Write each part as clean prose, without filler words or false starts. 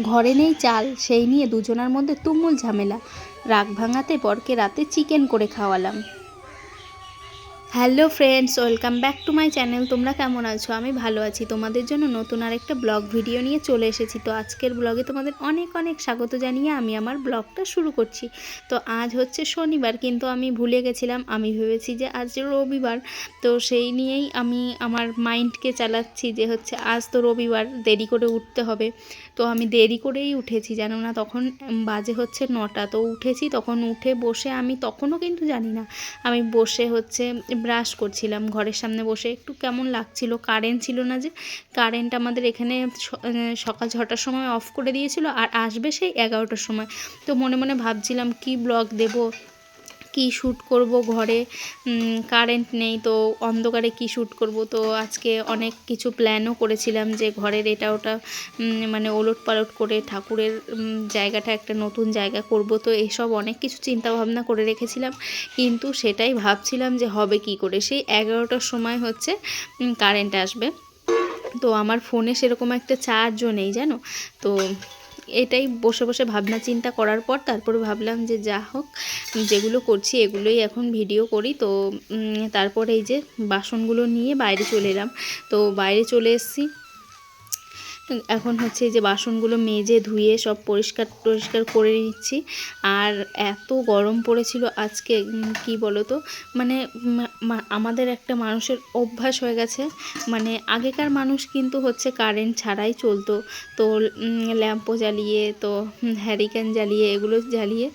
ঘরে নেই চাল, সেই নিয়ে দুজনার মধ্যে তুমুল ঝামেলা। রাগ ভাঙাতে বরকে রাতে চিকেন করে খাওয়ালাম। Hello friends, welcome back to my channel. তোমরা কেমন আছো? আমি ভালো আছি। তোমাদের জন্য নতুন আরেকটা ব্লগ ভিডিও নিয়ে চলে এসেছি। তো আজকের ব্লগে তোমাদের অনেক অনেক স্বাগত জানিয়ে আমি আমার ব্লগটা শুরু করছি। তো আজ হচ্ছে শনিবার, কিন্তু আমি ভুলে গেছিলাম। আমি ভেবেছি যে আজ রবিবার, তো সেই নিয়েই আমি আমার মাইন্ডকে চালাচ্ছি যে হচ্ছে আজ তো রবিবার, দেরি করে উঠতে হবে। তো আমি দেরি করেই উঠেছি, জানো না, তখন বাজে হচ্ছে 9টা। তো উঠেছি, তখন উঠে বসে আমি তখনও কিন্তু জানি না, আমি বসে হচ্ছে ব্রাশ করছিলাম ঘরের সামনে বসে। একটু কেমন লাগছিল, কারেন্ট ছিল না, যে কারেন্ট আমাদের এখানে সকাল 6টার সময় অফ করে দিয়েছিল, আর আসবে সেই 11টার সময়। তো মনে মনে ভাবছিলাম কি ব্লগ দেব, কি শ্যুট করব, ঘরে কারেন্ট নেই, তো অন্ধকারে কি শ্যুট করব। তো আজকে অনেক কিছু প্ল্যানও করেছিলাম যে ঘরের এটা ওটা মানে ওলট পালট করে ঠাকুরের জায়গাটা একটা নতুন জায়গা করব। তো এইসব অনেক কিছু চিন্তা ভাবনা করে রেখেছিলাম, কিন্তু সেটাই ভাবছিলাম যে হবে কি করে। সেই 11টার সময় হচ্ছে কারেন্ট আসবে। তো আমার ফোনে সেরকম একটা চার্জও নেই, জানো। তো এটাই বসে বসে ভাবনা চিন্তা করার পর তারপরে ভাবলাম যে যা হোক, যেগুলো করছি এগুলোই এখন ভিডিও করি। তো তারপরে এই যে বাসনগুলো নিয়ে বাইরে চলে এলাম। তো বাইরে চলে এসেছি, এখন হচ্ছে এই যে বাসনগুলো মেজে ধুয়ে সব পরিষ্কার টরিষ্কার করে নিচ্ছি। আর এত গরম পড়েছিল আজকে, কি বলো তো, মানে আমাদের একটা মানুষের অভ্যাস হয়ে গেছে। মানে আগেকার মানুষ কিন্তু হচ্ছে কারেন্ট ছাড়াই চলতো। তো ল্যাম্পও জ্বালিয়ে, তো হ্যারিকেন জ্বালিয়ে, এগুলো জ্বালিয়ে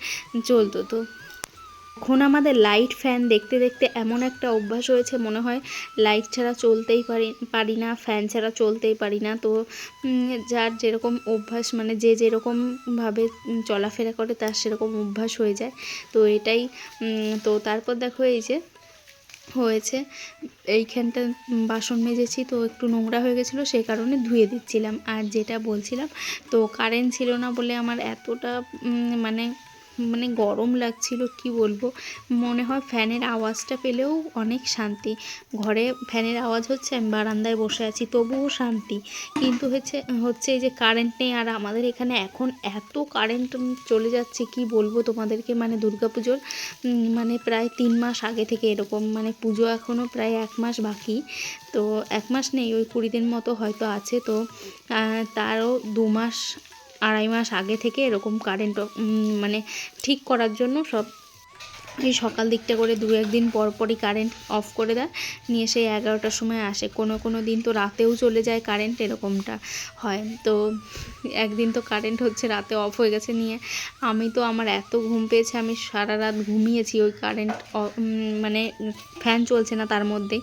চলতো। তো এখন আমাদের লাইট ফ্যান দেখতে দেখতে এমন একটা অভ্যাস হয়েছে, মনে হয় লাইট ছাড়া চলতেই পারি না, ফ্যান ছাড়া চলতেই পারি না। তো যার যেরকম অভ্যাস, মানে যে যেরকমভাবে চলাফেরা করে তার সেরকম অভ্যাস হয়ে যায়। তো এটাই। তো তারপর দেখো এই যে হয়েছে, এইখানটা বাসন মেজেছি, তো একটু নোংরা হয়ে গেছিলো, সেই কারণে ধুয়ে দিচ্ছিলাম। আর যেটা বলছিলাম, তো কারেন্ট ছিল না বলে আমার এতটা মানে মানে গরম লাগছিল, কি বলবো। মনে হয় ফ্যানের আওয়াজটা পেলেও অনেক শান্তি। ঘরে ফ্যানের আওয়াজ হচ্ছে, আমি বারান্দায় বসে আছি, তবুও শান্তি। কিন্তু হচ্ছে এই যে কারেন্ট নেই, আর আমাদের এখানে এখন এত কারেন্ট চলে যাচ্ছে, কি বলবো তোমাদেরকে। মানে দুর্গাপুজোর মানে প্রায় 3 মাস আগে থেকে এরকম, মানে পুজো এখনও প্রায় 1 মাস বাকি। তো 1 মাস নেই, ওই 20 দিন মতো হয়তো আছে। তো তারও 2 মাস 2.5 মাস আগে থেকে এরকম কারেন্ট মানে ঠিক করার জন্য সব এই সকাল দিকটা করে 2-1 দিন পর পরই কারেন্ট অফ করে দেয়, নিয়ে সেই 11টার সময় আসে। কোনো দিন তো রাতেও চলে যায় কারেন্ট, এরকমটা হয়। তো একদিন তো কারেন্ট হচ্ছে রাতে অফ হয়ে গেছে, নিয়ে আমি তো, আমার এত ঘুম পেয়েছে, আমি সারা রাত ঘুমিয়েছি ওই কারেন্ট মানে ফ্যান চলছে না তার মধ্যেই।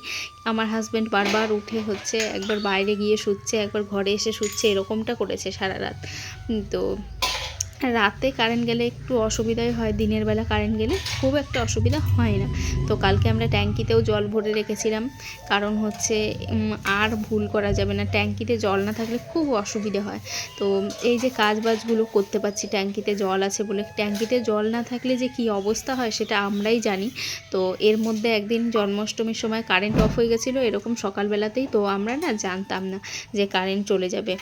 আমার হাজব্যান্ড বারবার উঠে হচ্ছে একবার বাইরে গিয়ে শুচ্ছে, একবার ঘরে এসে শুচ্ছে, এরকমটা করেছে সারা রাত। তো রাতে কারেন্ট গেলে একটু অসুবিধাই হয়, দিনের বেলা কারেন্ট গেলে খুব একটা অসুবিধা হয় না। তো কালকে আমরা ট্যাঙ্কিতেও জল ভরে রেখেছিলাম, কারণ হচ্ছে আর ভুল করা যাবে না, ট্যাঙ্কিতে জল না থাকলে খুব অসুবিধে হয়। তো এই যে কাজবাজগুলো করতে পারছি ট্যাঙ্কিতে জল আছে বলে, ট্যাঙ্কিতে জল না থাকলে যে কি অবস্থা হয় সেটা আমরাই জানি। তো এর মধ্যে একদিন জন্মাষ্টমীর সময় কারেন্ট অফ হয়ে গেছিলো এরকম সকালবেলাতেই। তো আমরা না জানতাম না যে কারেন্ট চলে যাবে।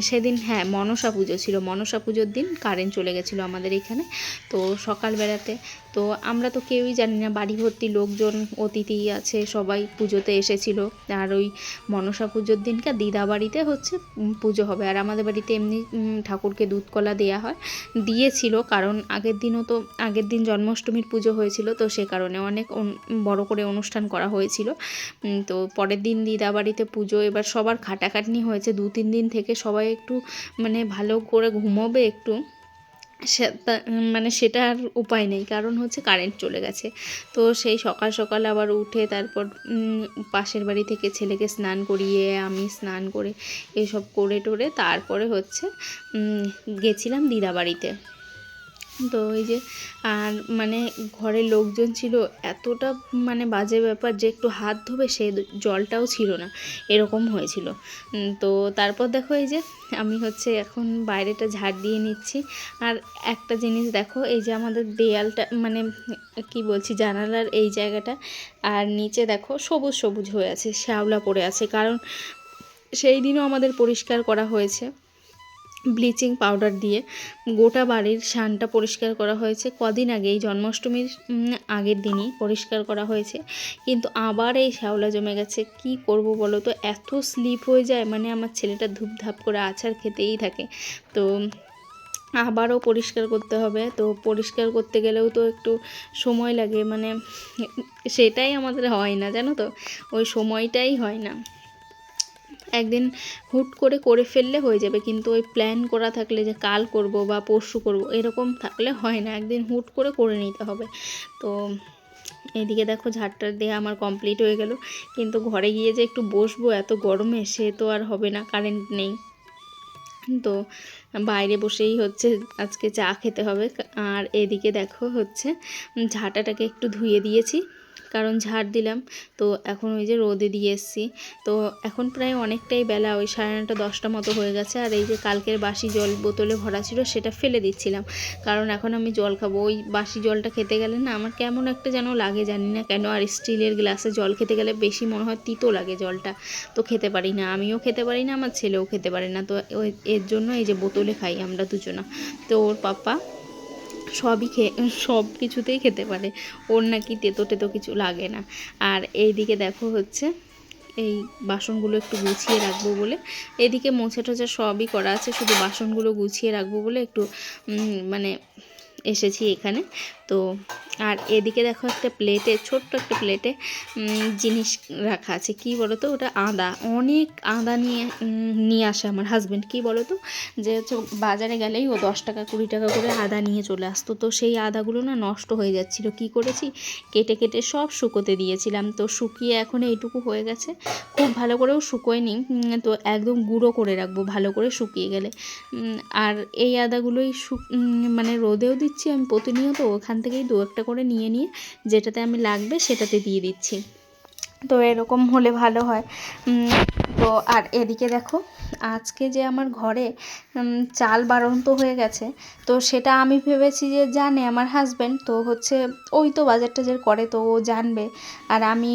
সেদিন হ্যাঁ মনসা পুজো ছিল, মনসা পুজোর দিন কারেন্ট চলে গেছিলো আমাদের এখানে। তো সকালবেলাতে তো আমরা তো কেউই জানি না, বাড়ি ভর্তি লোকজন, অতিথি আছে, সবাই পুজোতে এসেছিলো। আর ওই মনসা পুজোর দিনকে দিদা বাড়িতে হচ্ছে পুজো হবে, আর আমাদের বাড়িতে এমনি ঠাকুরকে দুধ কলা দেওয়া হয়, দিয়েছিল। কারণ আগের দিন জন্মাষ্টমীর পুজো হয়েছিল, তো সে কারণে অনেক বড় করে অনুষ্ঠান করা হয়েছিল। তো পরের দিন দিদা বাড়িতে পুজো, এবার সবার খাটাখাটনি হয়েছে 2-3 দিন থেকে, সবাই একটু মানে ভালো করে ঘুমোবে একটু, মানে সেটা আর উপায় নেই, কারণ হচ্ছে কারেন্ট চলে গেছে। তো সেই সকাল সকাল আবার উঠে তারপর পাশের বাড়ি থেকে ছেলেকে স্নান করিয়ে আমি স্নান করে এসব করে টোরে তারপরে হচ্ছে গেছিলাম দিদা বাড়িতে। তো এই যে, আর মানে ঘরের লোকজন ছিল, এতটা মানে বাজে ব্যাপার যে একটু হাত ধোবে সে জলটাও ছিল না, এরকম হয়েছিল। তো তারপর দেখো এই যে আমি হচ্ছে এখন বাইরেটা ঝাড় দিয়ে নিচ্ছি। আর একটা জিনিস দেখো, এই যে আমাদের দেয়ালটা, মানে কি বলছি, জানালার এই জায়গাটা আর নিচে দেখো সবুজ সবুজ হয়ে আছে, শ্যাওলা পড়ে আছে, কারণ সেই দিনও আমাদের পরিষ্কার করা হয়েছে। ব্লিচিং পাউডার দিয়ে গোটা বাড়ির সানটা পরিষ্কার করা হয়েছে। কদিন আগে এই জন্মাষ্টমীর আগের দিনই পরিষ্কার করা হয়েছে, কিন্তু আবার এই শ্যাওলা জমে গেছে। কি করব বলো তো, এত স্লিপ হয়ে যায়, মানে আমার ছেলেটা ধূপধাপ করে আছাড় খেতেই থাকে। তো আবারও পরিষ্কার করতে হবে। তো পরিষ্কার করতে গেলেও তো একটু সময় লাগে, মানে সেটাই আমাদের হয় না, জানো তো, ওই সময়টাই হয় না। একদিন হুট করে ফেললে হয়ে যাবে, কিন্তু ওই প্ল্যান করা থাকলে যে কাল করব বা পরশু করব এরকম থাকলে হয় না, একদিন হুট করে নিতে হবে। তো এইদিকে দেখো ঝাড়টার দেওয়া আমার কমপ্লিট হয়ে গেল, কিন্তু ঘরে গিয়ে যে একটু বসবো এত গরমে সে তো আর হবে না, কারেন্ট নেই। তো বাইরে বসেই হচ্ছে আজকে চা খেতে হবে। আর এদিকে দেখো হচ্ছে ঝাঁটাটাকে একটু ধুয়ে দিয়েছি, কারণ ঝাড় দিলাম তো এখন ওই যে রোদে দিয়ে এসেছি। তো এখন প্রায় অনেকটাই বেলা, ওই 9:30 10টা মতো হয়ে গেছে। আর এই যে কালকের বাসি জল বোতলে ভরা ছিল সেটা ফেলে দিচ্ছিলাম, কারণ এখন আমি জল খাবো। ওই বাসি জলটা খেতে গেলে না আমার কেমন একটা যেন লাগে, জানি না কেন। আর স্টিলের গ্লাসে জল খেতে গেলে বেশি মনে হয় তিতো লাগে জলটা, তো খেতে পারি না, আমিও খেতে পারি না, আমার ছেলেও খেতে পারে না। তো এর জন্য এই যে বোতলে খাই আমরা দুজনা। তো ওর পাপা সব কিছুতেই খেতে পারে, ওর নাকি তেতো কিছু লাগে না। আর এইদিকে দেখো হচ্ছে এই বাসনগুলো একটু গুছিয়ে রাখবো বলে, এদিকে মোছা টোছা সবই করা আছে, শুধু বাসনগুলো গুছিয়ে রাখবো বলে একটু মানে এসেছি এখানে। তো আর এদিকে দেখো একটা প্লেটে, ছোট্ট একটা প্লেটে জিনিস রাখা আছে। কি বলো তো, ওটা আদা, অনেক আদা নিয়ে আসে আমার হাজব্যান্ড। কি বলো তো, যে হচ্ছে বাজারে গেলেই ও 10 টাকা 20 টাকা করে আদা নিয়ে চলে আসতো। তো সেই আদাগুলো না নষ্ট হয়ে যাচ্ছিলো, কি করেছি কেটে সব শুকোতে দিয়েছিলাম। তো শুকিয়ে এখন এইটুকু হয়ে গেছে, খুব ভালো করেও শুকোয়নি, তো একদম গুঁড়ো করে রাখবো ভালো করে শুকিয়ে গেলে। আর এই আদাগুলোই মানে রোদেও দিচ্ছি আমি প্রতিনিয়ত, ওখান থেকেই 2-1টা করে নিয়ে যেটাতে আমি লাগবে সেটাতে দিয়ে দিচ্ছি। তো এরকম হলে ভালো হয়। তো আর এদিকে দেখো আজকে যে আমার ঘরে চাল বাড়ন্ত হয়ে গেছে, তো সেটা আমি ভেবেছি যে জানে আমার হাজব্যান্ড, তো হচ্ছে ওই তো বাজার টাজার করে, তো ও জানবে। আর আমি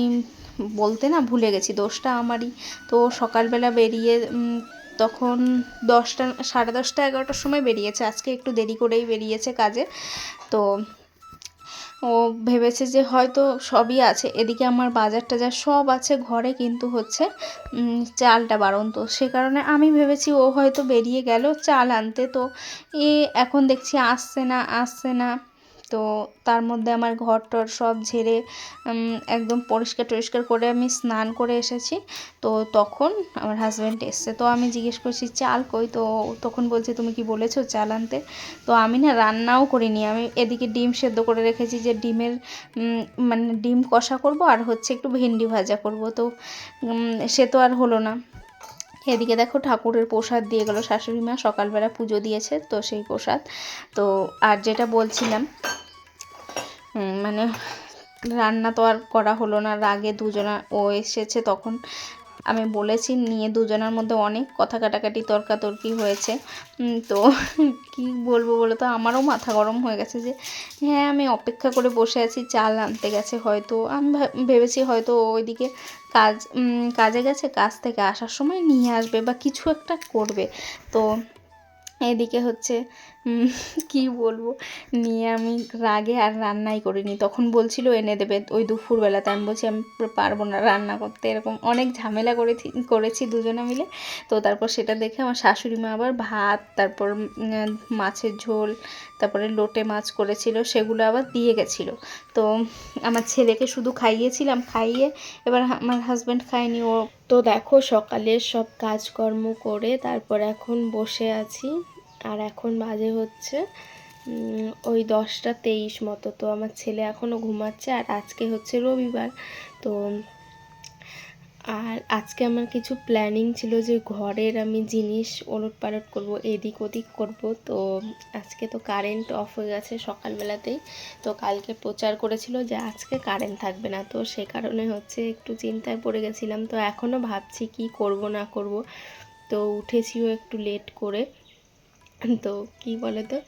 বলতে না ভুলে গেছি, দোষটা আমারই। তো সকালবেলা বেরিয়ে তখন 10টা 10:30 11টার সময় বেরিয়েছে, আজকে একটু দেরি করেই বেরিয়েছে কাজে। তো ও ভেবেছে যে হয়তো সবই আছে, এদিকে আমার বাজার টাজার সব আছে ঘরে, কিন্তু হচ্ছে চালটা বাড়ন্ত, সে কারণে আমি ভেবেছি ও হয়তো বেরিয়ে গেল চাল আনতে। তো এখন দেখছি আসছে না। তো তার মধ্যে আমার ঘর টর সব ঝেড়ে একদম পরিষ্কার করে আমি স্নান করে এসেছি। তো তখন আমার হাজব্যান্ড এসছে, তো আমি জিজ্ঞেস করছি চাল কই, তো তখন বলছে তুমি কি বলেছো চাল আনতে। তো আমি না রান্নাও করিনি, আমি এদিকে ডিম সেদ্ধ করে রেখেছি, যে ডিমের মানে ডিম কষা করব আর হচ্ছে একটু ভেন্ডি ভাজা করব। তো সে তো আর হলো না। এদিকে দেখো ঠাকুরের প্রসাদ দিয়ে গেল শাশুড়ি মা, সকালবেলা পুজো দিয়েছে তো সেই প্রসাদ। তো আর যেটা বলছিলাম, মানে রান্না তো আর করা হলো না, রাগে দুজনা ও এসেছে তখন আমি বলেছি নিয়ে দুজনের মধ্যে অনেক কথা কাটাকাটি তর্কাতর্কি হয়েছে। তো কি বলবো বলো তো, আমারও মাথা গরম হয়ে গেছে যে হ্যাঁ আমি অপেক্ষা করে বসে আছি, চাল আনতে গেছে হয়তো, আমি ভেবেছি হয়তো ওইদিকে কাজে গেছে, কাজ থেকে আসার সময় নিয়ে আসবে বা কিছু একটা করবে। তো এদিকে হচ্ছে কি বলবো, নিয়ে আমি রাগে আর রান্নাই করিনি। তখন বলছিল এনে দেবে ওই দুপুরবেলাতে, আমি বলছি আমি পারবো না রান্না করতে, এরকম অনেক ঝামেলা করেছি দুজনে মিলে। তো তারপর সেটা দেখে আমার শাশুড়ি মা আবার ভাত, তারপর মাছের ঝোল, তারপরে লোটে মাছ করেছিল, সেগুলো আবার দিয়ে গেছিলো। তো আমার ছেলেকে শুধু খাইয়েছিলাম, খাইয়ে এবার আমার হাজব্যান্ড খায়নি ও। তো দেখো সকালের সব কাজকর্ম করে তারপর এখন বসে আছি, আর এখন বাজে হচ্ছে ওই 10টা 23 মতো। তো আমার ছেলে এখনও ঘুমাচ্ছে, আর আজকে হচ্ছে রবিবার। তো আর আজকে আমার কিছু প্ল্যানিং ছিল যে ঘরের আমি জিনিস ওলটপালট করব, এদিক ওদিক করব। তো আজকে তো কারেন্ট অফ হয়ে গেছে সকালবেলাতেই, তো কালকে প্রচার করেছিল যে আজকে কারেন্ট থাকবে না, তো সে কারণে হচ্ছে একটু চিন্তায় পড়ে গেছিলাম। তো এখনও ভাবছি কি করব না করব। তো উঠেছিও একটু লেট করে। তো কি বলো তো,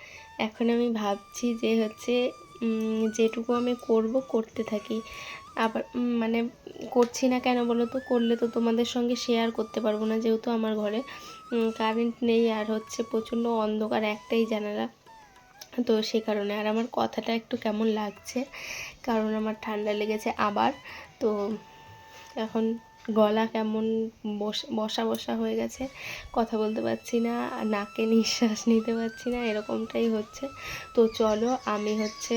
এখন আমি ভাবছি যে হচ্ছে যেটুকু আমি করতে থাকি, আবার মানে করছি না কেন বলো তো, করলে তো তোমাদের সঙ্গে শেয়ার করতে পারবো না, যেহেতু আমার ঘরে কারেন্ট নেই আর হচ্ছে প্রচণ্ড অন্ধকার, একটাই জানালা, তো সে কারণে। আর আমার কথাটা একটু কেমন লাগছে কারণ আমার ঠান্ডা লেগেছে আবার, তো এখন গলা কেমন বসা বসা হয়ে গেছে, কথা বলতে পারছি না, নাকে নিঃশ্বাস নিতে পারছি না, এরকমটাই হচ্ছে। তো চলো আমি হচ্ছে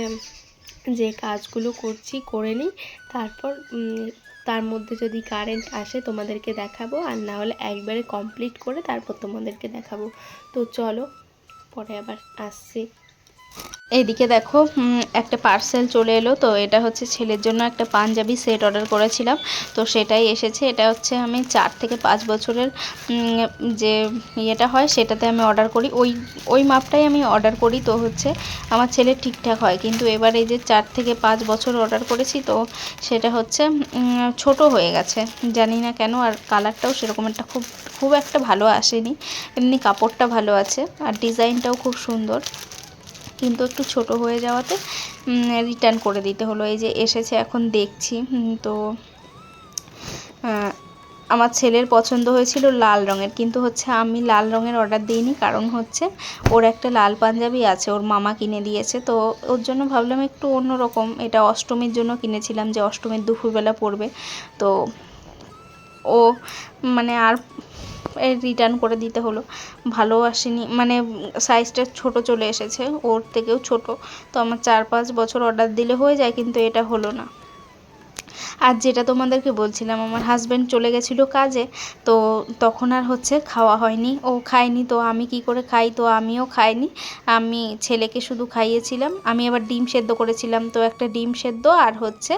যে কাজগুলো করছি করে নিই, তারপর তার মধ্যে যদি কারেন্ট আসে তোমাদেরকে দেখাবো, আর না হলে একবারে কমপ্লিট করে তারপর তোমাদেরকে দেখাবো। তো চলো পরে আবার আসছি। এইদিকে দেখো একটা পার্সেল চলে এলো, তো এটা হচ্ছে ছেলের জন্য একটা পাঞ্জাবি সেট অর্ডার করেছিলাম, তো সেটাই এসেছে। এটা হচ্ছে আমি 4 থেকে 5 বছরের যে ইয়েটা হয় সেটাতে আমি অর্ডার করি, ওই মাপটাই আমি অর্ডার করি, তো হচ্ছে আমার ছেলে ঠিকঠাক হয়। কিন্তু এবার এই যে 4 থেকে 5 বছর অর্ডার করেছি, তো সেটা হচ্ছে ছোট হয়ে গেছে, জানি না কেন। আর কালারটাও সেরকম একটা খুব একটা ভালো আসেনি, এমনি কাপড়টা ভালো আছে আর ডিজাইনটাও খুব সুন্দর, কিন্তু একটু ছোট হয়ে যাওয়াতে রিটার্ন করে দিতে হলো। এই যে এসেছে, এখন দেখছি। তো আমার ছেলের পছন্দ হয়েছিল লাল রঙের, কিন্তু হচ্ছে আমি লাল রঙের অর্ডার দিইনি, কারণ হচ্ছে ওর একটা লাল পাঞ্জাবি আছে, ওর মামা কিনে দিয়েছে, তো ওর জন্য ভাবলাম একটু অন্য রকম। এটা অষ্টমীর জন্য কিনেছিলাম, যে অষ্টমীর দুপুরবেলা পরবে, তো ও মানে আর রিটার্ন করে দিতে হলো, ভালো আসেনি, মানে সাইজটা ছোট চলে এসেছে, ওর থেকেও ছোট। তো আমার 4-5 বছর অর্ডার দিলে হয়ে যায়, কিন্তু এটা হলো না। আর যেটা তোমাদেরকে বলছিলাম, আমার হাজব্যান্ড চলে গেছিলো কাজে, তো তখন আর হচ্ছে খাওয়া হয়নি, ও খায়নি, তো আমি কি করে খাই, তো আমিও খাইনি, আমি ছেলেকে শুধু খাইয়েছিলাম। আমি আবার ডিম সেদ্ধ করেছিলাম, তো একটা ডিম সেদ্ধ আর হচ্ছে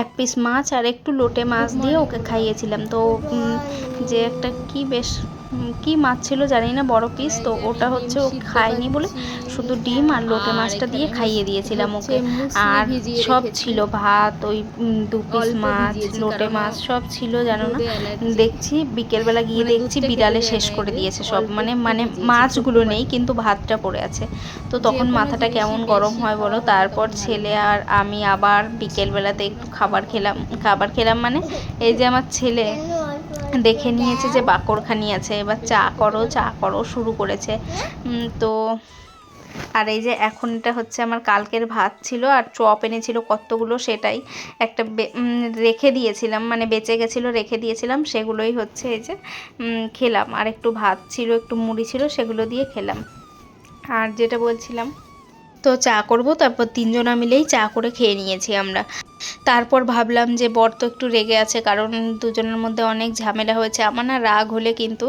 1 পিস মাছ আর একটু লোটে মাছ দিয়ে ওকে খাইয়েছিলাম। তো যে একটা কি মাছ ছিল জানি না, বড় পিস, তো ওটা হচ্ছে ও খায়নি বলে শুধু ডিম আর লোটে মাছটা দিয়ে খাইয়ে দিয়েছিলাম ওকে। আর সব ছিল, ভাত, ওই 2 পিস মাছ, লোটে মাছ সব ছিল, জানো না। দেখছি বিকেলবেলা গিয়ে দেখছি বিড়ালে শেষ করে দিয়েছে সব, মানে মাছগুলো নেই কিন্তু ভাতটা পড়ে আছে। তো তখন মাথাটা কেমন গরম হয় বলো। তারপর ছেলে আর আমি আবার বিকেলবেলাতে একটু খাবার খেলাম, মানে এই যে আমার ছেলে দেখে নিয়েছে যে বাকরখানি আছে, এবার চা করো শুরু করেছে। তো আর এই যে এখন এটা হচ্ছে আমার কালকের ভাত ছিল, আর চপ এনেছিল কতগুলো, সেটাই একটা রেখে দিয়েছিলাম, মানে বেঁচে গেছিলো, রেখে দিয়েছিলাম, সেগুলোই হচ্ছে এই যে খেলাম। আর একটু ভাত ছিল, একটু মুড়ি ছিল, সেগুলো দিয়ে খেলাম। আর যেটা বলছিলাম, তো চা করব, তারপর 3 জনা মিলেই চা করে খেয়ে নিয়েছি আমরা। তারপর ভাবলাম যে বর তো একটু রেগে আছে, কারণ দুজনের মধ্যে অনেক ঝামেলা হয়েছে। আমার না রাগ হলে কিন্তু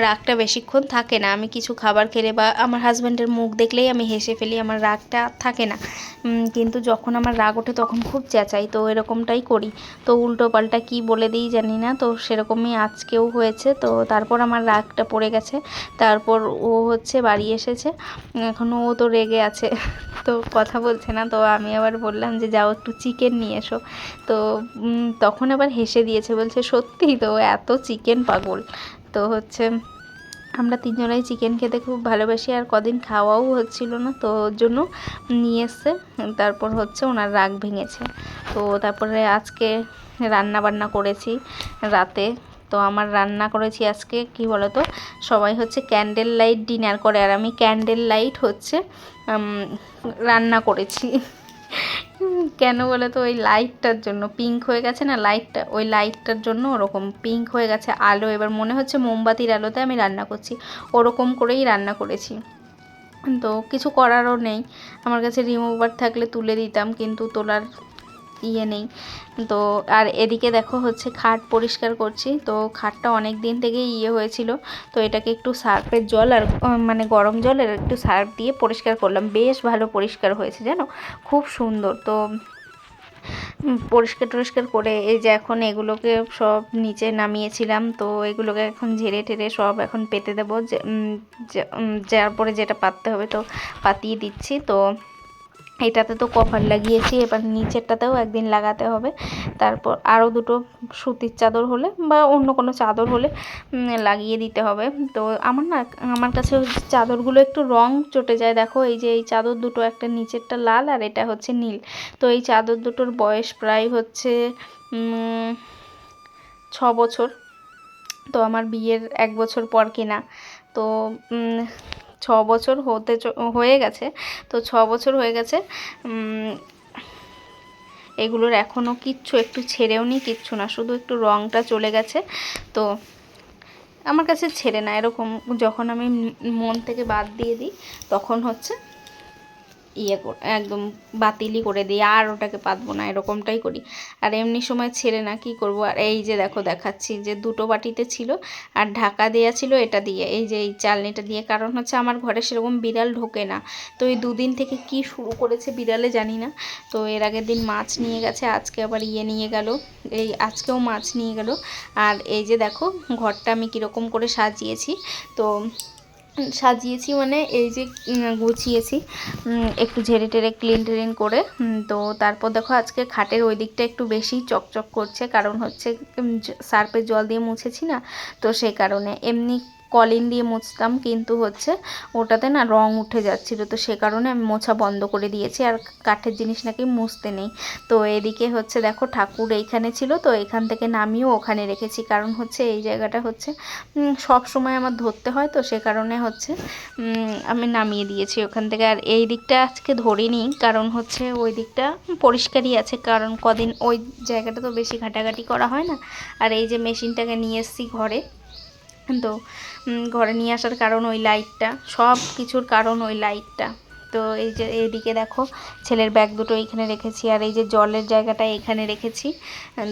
রাগটা বেশিক্ষণ থাকে না, আমি কিছু খাবার খেলে বা আমার হাজব্যান্ডের মুখ দেখলেই আমি হেসে ফেলি, আমার রাগটা থাকে না। কিন্তু যখন আমার রাগ ওঠে তখন খুব চেঁচাই, তো এরকমটাই করি, তো উল্টো পাল্টা কী বলে দিই জানি না, তো সেরকমই আজকেও হয়েছে। তো তারপর আমার রাগটা পড়ে গেছে, তারপর ও হচ্ছে বাড়ি এসেছে, এখনও ও তো রেগে আছে, তো কথা বলছে না। তো আমি আবার বললাম যে যাও একটু চিকেন নিয়ে এসো, তো তখন আবার হেসে দিয়েছে, বলছে সত্যি তো, এত চিকেন পাগল। তো হচ্ছে আমরা 3 জনাই চিকেন খেতে খুব ভালোবাসি, আর কদিন খাওয়াও হচ্ছিল না, তো ওর জন্য নিয়ে এসছে। তারপর হচ্ছে ওনার রাগ ভেঙেছে। তো তারপরে আজকে রান্না বান্না করেছি রাতে। তো আমার রান্না করেছি আজকে কি বলো তো, সবাই হচ্ছে ক্যান্ডেল লাইট ডিনার করে, আর আমি ক্যান্ডেল লাইট হচ্ছে রান্না করেছি। কেন বলো তো, ওই লাইটটার জন্য পিঙ্ক হয়ে গেছে না লাইটটা, ওই লাইটটার জন্য ওরকম পিঙ্ক হয়ে গেছে আলো, এবার মনে হচ্ছে মোমবাতির আলোতে আমি রান্না করছি, ওরকম করেই রান্না করেছি। তো কিছু করারও নেই, আমার কাছে রিমুভার থাকলে তুলে দিতাম, কিন্তু তোলার ইয়ে নেই। তো আর এদিকে দেখো হচ্ছে খাট পরিষ্কার করছি, তো খাটটা অনেক দিন থেকেই ইয়ে হয়েছিল, তো এটাকে একটু সার্ফের জল আর মানে গরম জল আর একটু সার্ফ দিয়ে পরিষ্কার করলাম, বেশ ভালো পরিষ্কার হয়েছে জানো, খুব সুন্দর। তো পরিষ্কার করে এই যে এখন এগুলোকে সব নিচে নামিয়েছিলাম, তো এগুলোকে এখন ঝেড়ে টেরে সব এখন পেতে দেবো, যার পরে যেটা পাততে হবে তো পাতিয়ে দিচ্ছি। তো এটাতে তো কভার লাগিয়েছি, এবার নিচেরটাতেও একদিন লাগাতে হবে। তারপর আরও দুটো সুতির চাদর হলে বা অন্য কোনো চাদর হলে লাগিয়ে দিতে হবে। তো আমার কাছে চাদরগুলো একটু রং চটে যায়। দেখো এই যে এই চাদর দুটো, একটা নিচেরটা লাল আর এটা হচ্ছে নীল। তো এই চাদর দুটোর বয়স প্রায় হচ্ছে 6 বছর। তো আমার বিয়ের 1 বছর পর কেনা। তো 6 বছর হয়ে গেছে। তো 6 বছর হয়ে গেছে। এগুলোর এখনও কিচ্ছু একটু ছেড়েও নি, কিচ্ছু না, শুধু একটু রঙটা চলে গেছে। তো আমার কাছে ছেড়ে না, এরকম যখন আমি মন থেকে বাদ দিয়ে দিই তখন হচ্ছে একদম বাতিলই করে দিই, আর ওটাকে পাতবো না, এরকমটাই করি। আর এমনি সময় ছেড়ে না, কি করব। আর এই যে দেখো দেখাচ্ছি যে দুটো বাটিতে ছিল আর ঢাকা দেওয়া ছিল এটা দিয়ে, এই যে এই চালনিটা দিয়ে। কারণ হচ্ছে আমার ঘরে সেরকম বিড়াল ঢোকে না। তো এই দুদিন থেকে কি শুরু করেছে বিড়ালে জানি না। তো এর আগের দিন মাছ নিয়ে গেছে, আজকে আবার নিয়ে গেল, এই আজকেও মাছ নিয়ে গেল। আর এই যে দেখো ঘরটা আমি কীরকম করে সাজিয়েছি। তো সাজিয়েছি মানে এই যে গুছিয়েছি একটু ঝেড়ে টেরে ক্লিন করে। তো তারপর দেখো আজকে খাটের ওই দিকটা একটু বেশি চকচক করছে, কারণ হচ্ছে সার্ফের জল দিয়ে মুছেছি না, তো সেই কারণে। এমনি কলিন দিয়ে মুছতাম, কিন্তু হচ্ছে ওটাতে না রং উঠে যাচ্ছিলো, তো সে কারণে আমি মোছা বন্ধ করে দিয়েছি। আর কাঠের জিনিস নাকি মুছতে নেই। তো এদিকে হচ্ছে দেখো ঠাকুর এইখানে ছিল, তো এখান থেকে নামিয়েও ওখানে রেখেছি, কারণ হচ্ছে এই জায়গাটা হচ্ছে সব সময় আমার ধরতে হয়, তো সে কারণে হচ্ছে আমি নামিয়ে দিয়েছি ওখান থেকে। আর এই দিকটা আজকে ধরিনি, কারণ হচ্ছে ওই দিকটা পরিষ্কারই আছে, কারণ কদিন ওই জায়গাটা তো বেশি ঘাটাঘাটি করা হয় না। আর এই যে মেশিনটাকে নিয়ে এসেছি ঘরে, তো ঘরে নিয়ে আসার কারণ ওই লাইটটা, সব কিছুর কারণ ওই লাইটটা। তো এই যে এইদিকে দেখো ছেলের ব্যাগ দুটো এইখানে রেখেছি, আর এই যে জলের জায়গাটা এখানে রেখেছি।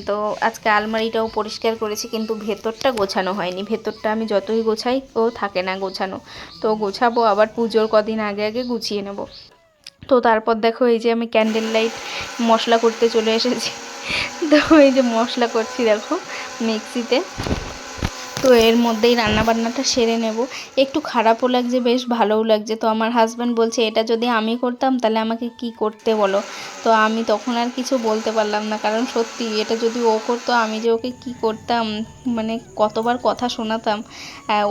তো আজকে আলমারিটাও পরিষ্কার করেছি, কিন্তু ভেতরটা গোছানো হয়নি। ভেতরটা আমি যতই গোছাই ও থাকে না গোছানো, তো গোছাবো আবার পুজোর কদিন আগে আগে গুছিয়ে নেব। তো তারপর দেখো এই যে আমি ক্যান্ডেল লাইট মশলা করতে চলে এসেছি। তো এই যে মশলা করছি দেখো মিক্সিতে। তো এর মধ্যেই রান্নাবান্নাটা সেরে নেব। একটু খারাপও লাগছে, বেশ ভালোও লাগছে। তো আমার হাজব্যান্ড বলছে এটা যদি আমি করতাম তাহলে আমাকে কি করতে বলো। তো আমি তখন আর কিছু বলতে পারলাম না, কারণ সত্যি এটা যদি ও করতো আমি যে ওকে কি করতাম, মানে কতবার কথা শোনাতাম।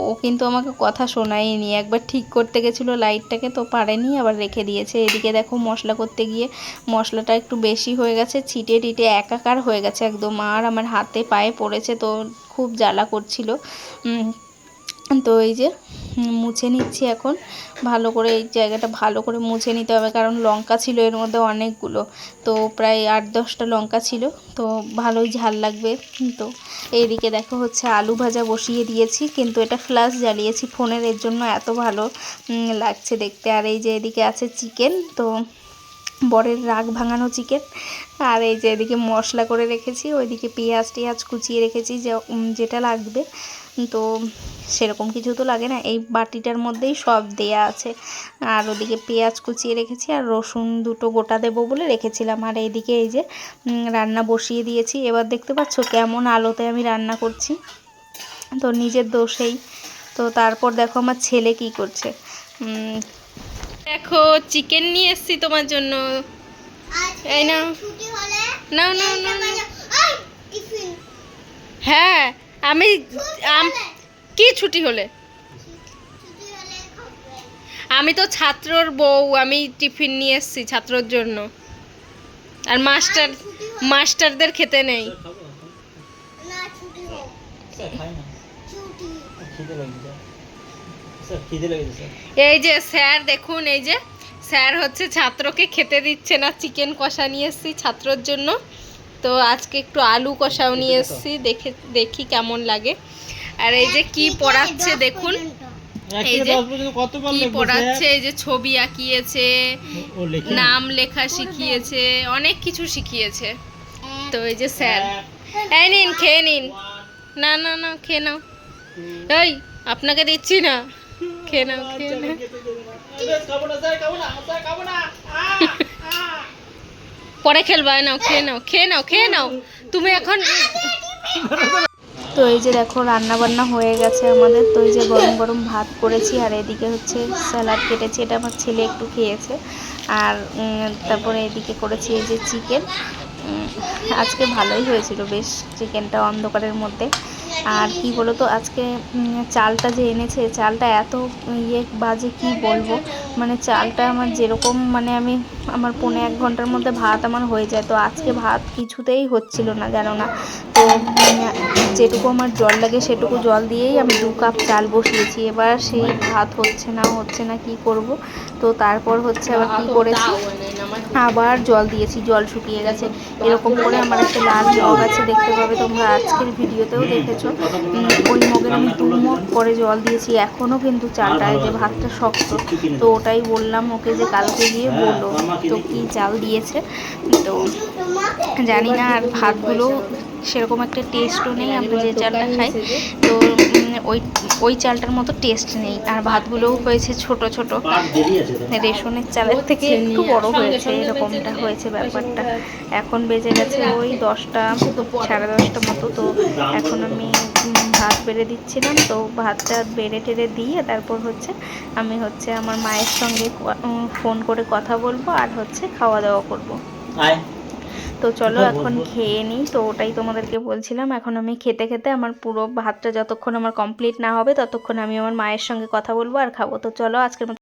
ও কিন্তু আমাকে কথা শোনায়নি। একবার ঠিক করতে গেছিলো লাইটটাকে, তো পারেনি, আবার রেখে দিয়েছে। এদিকে দেখো মশলা করতে গিয়ে মশলাটা একটু বেশি হয়ে গেছে, ছিটে টিটে একাকার হয়ে গেছে একদম, আর আমার হাতে পায়ে পড়েছে, তো খুব জ্বালা করছিল। তো এই যে মুছে নিচ্ছি এখন ভালো করে, এই জায়গাটা ভালো করে মুছে নিতে হবে, কারণ লঙ্কা ছিল এর মধ্যে অনেকগুলো, তো প্রায় 8-10টা লঙ্কা ছিল, তো ভালোই ঝাল লাগবে। তো এইদিকে দেখো হচ্ছে আলু ভাজা বসিয়ে দিয়েছি, কিন্তু এটা ফ্ল্যাশ জ্বালিয়েছি ফোনের, এর জন্য এত ভালো লাগছে দেখতে। আর এই যে এদিকে আছে চিকেন, তো বরের রাগ ভাঙানো চিকেন। আর এই যে এদিকে মশলা করে রেখেছি, ওইদিকে পেঁয়াজ কুচিয়ে রেখেছি, যেটা লাগবে। তো সেরকম কিছু তো লাগে না, এই বাটিটার মধ্যেই সব দেয়া আছে। আর ওদিকে পেঁয়াজ কুচিয়ে রেখেছি, আর রসুন দুটো গোটা দেবো বলে রেখেছিলাম। আর এইদিকে এই যে রান্না বসিয়ে দিয়েছি। এবার দেখতে পাচ্ছ কেমন আলোতে আমি রান্না করছি, তো নিজের দোষেই। তো তারপর দেখো আমার ছেলে কি করছে। দেখো চিকেন নিয়ে এসেছি তোমার জন্য, এই নাও নাও নাও নাও। হ্যাঁ আমি কি ছুটি হলে, আমি তো ছাত্রর বউ, আমি টিফিন নিয়ে এসেছি ছাত্রর জন্য। আর মাস্টারদের খেতে নেই। এই যে স্যার দেখুন, এই যে স্যার হচ্ছে ছাত্রকে খেতে দিচ্ছে না, চিকেন কষা নিয়ে এসেছি ছাত্রর জন্য। তো আজকে একটু আলু কষাও নিয়ে এসেছি, দেখি কেমন লাগে। আর এই যে কি পড়াচ্ছে দেখুন, এই যে কি পড়াচ্ছে, এই যে ছবি আঁকিয়েছে, নাম লেখা শিখিয়েছে, অনেক কিছু শিখিয়েছে। তো এই যে স্যার, এই নিন খেয়ে নিন। না না না খেয়ে নাও, এই আপনাকে দিচ্ছি না, খেয়ে নাও খেয়ে নাও। পরে খেলবা, নাও খেয়ে নাও খেয়ে নাও খেয়ে নাও। তুমি এখন তো এই যে দেখো রান্না বান্না হয়ে গেছে আমাদের। তো এই যে গরম গরম ভাত করেছি আর এদিকে হচ্ছে স্যালাড কেটেছি, এটা আমার ছেলে একটু খেয়েছে। আর তারপরে এদিকে করেছি এই যে চিকেন। আজকে ভালোই হয়েছিল বেশ চিকেনটা অন্ধকারের মধ্যে। আর কি বলো তো, আজকে চালটা যে এনেছে, চালটা এত বাজে কি বলবো। মানে চালটা আমার যেরকম, মানে আমার 1.5 ঘন্টার মধ্যে ভাত আমার হয়ে যায়, তো আজকে ভাত কিছুতেই হচ্ছিল না জানো না। তো যেটুকু আমার জল লাগে সেটুকু জল দিয়েই আমি 2 কাপ চাল বসিয়েছি, এবার সেই ভাত হচ্ছে না কি করব। তো তারপর হচ্ছে আবার কি করেছি, আবার জল দিয়েছি, জল শুকিয়ে গেছে। এরকম করে আমার একটা লাল মগ আছে, দেখতে পাবে তোমরা আজকের ভিডিওতেও দেখেছো। ওই মগের আমি 2 মগ করে জল দিয়েছি, এখনও কিন্তু চালটায় যে ভাতটা শক্ত। তো ওটাই বললাম ওকে যে কালকে গিয়ে বলো তো কি চাল দিয়েছে। তো জানি না, আর ভাতগুলো সেরকম একটা টেস্টও নেই, আমরা যে চালটা খাই তো ওই ওই চালটার মতো টেস্ট নেই। আর ভাতগুলোও হয়েছে ছোট ছোট, রেশনের চালের থেকে একটু বড় হয়েছে, এরকমটা হয়েছে ব্যাপারটা। এখন বেজে গেছে ওই 10টা, 10:30 মতো। তো এখন আমি ভাত বেড়ে দিচ্ছিলাম, তো ভাতটা বেড়ে টেড়ে দিয়ে তারপর হচ্ছে আমি আমার মায়ের সঙ্গে ফোন করে কথা বলবো আর খাওয়া দাওয়া করবো। তো চলো এখন খেয়ে নিই। তো ওটাই তোমাদেরকে বলছিলাম, এখন আমি খেতে খেতে আমার পুরো ভাতটা যতক্ষণ আমার কমপ্লিট না হবে ততক্ষণ আমি আমার মায়ের সঙ্গে কথা বলবো আর খাবো। তো চলো আজকের মতো